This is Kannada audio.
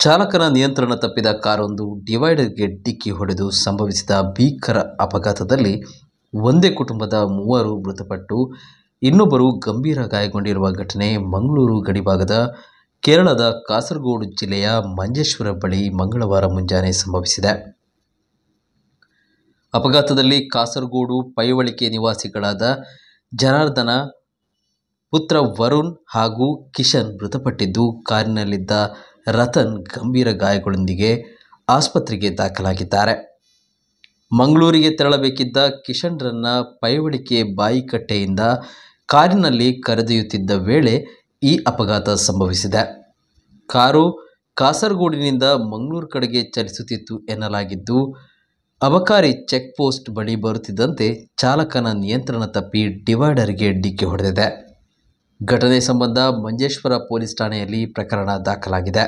ಚಾಲಕನ ನಿಯಂತ್ರಣ ತಪ್ಪಿದ ಕಾರೊಂದು ಡಿವೈಡರ್ಗೆ ಡಿಕ್ಕಿ ಹೊಡೆದು ಸಂಭವಿಸಿದ ಭೀಕರ ಅಪಘಾತದಲ್ಲಿ ಒಂದೇ ಕುಟುಂಬದ 3 ಮೃತಪಟ್ಟು ಇನ್ನೊಬ್ಬರು ಗಂಭೀರ ಗಾಯಗೊಂಡಿರುವ ಘಟನೆ ಮಂಗಳೂರು ಗಡಿಭಾಗದ ಕೇರಳದ ಕಾಸರಗೋಡು ಜಿಲ್ಲೆಯ ಮಂಜೇಶ್ವರ ಬಳಿ ಮಂಗಳವಾರ ಮುಂಜಾನೆ ಸಂಭವಿಸಿದೆ. ಅಪಘಾತದಲ್ಲಿ ಕಾಸರಗೋಡು ಪೈವಳಿಕೆ ನಿವಾಸಿಗಳಾದ ಜನಾರ್ದನ, ಪುತ್ರ ವರುಣ್ ಹಾಗೂ ಕಿಶನ್ ಮೃತಪಟ್ಟಿದ್ದು, ಕಾರಿನಲ್ಲಿದ್ದ ರತನ್ ಗಂಭೀರ ಗಾಯಗಳೊಂದಿಗೆ ಆಸ್ಪತ್ರೆಗೆ ದಾಖಲಾಗಿದ್ದಾರೆ. ಮಂಗಳೂರಿಗೆ ತೆರಳಬೇಕಿದ್ದ ಕಿಶನ್ರನ್ನ ಪೈವಳಿಕೆ ಬಾಯಿಕಟ್ಟೆಯಿಂದ ಕಾರಿನಲ್ಲಿ ಕರೆದೊಯ್ಯುತ್ತಿದ್ದ ವೇಳೆ ಈ ಅಪಘಾತ ಸಂಭವಿಸಿದೆ. ಕಾರು ಕಾಸರಗೋಡಿನಿಂದ ಮಂಗಳೂರು ಕಡೆಗೆ ಚಲಿಸುತ್ತಿತ್ತು ಎನ್ನಲಾಗಿದ್ದು, ಅಬಕಾರಿ ಚೆಕ್ ಪೋಸ್ಟ್ ಬಳಿ ಬರುತ್ತಿದ್ದಂತೆ ಚಾಲಕನ ನಿಯಂತ್ರಣ ತಪ್ಪಿ ಡಿವೈಡರ್ಗೆ ಡಿಕ್ಕಿ ಹೊಡೆದಿದೆ. ಘಟನೆ ಸಂಬಂಧ ಮಂಜೇಶ್ವರ ಪೊಲೀಸ್ ಠಾಣೆಯಲ್ಲಿ ಪ್ರಕರಣ ದಾಖಲಾಗಿದೆ.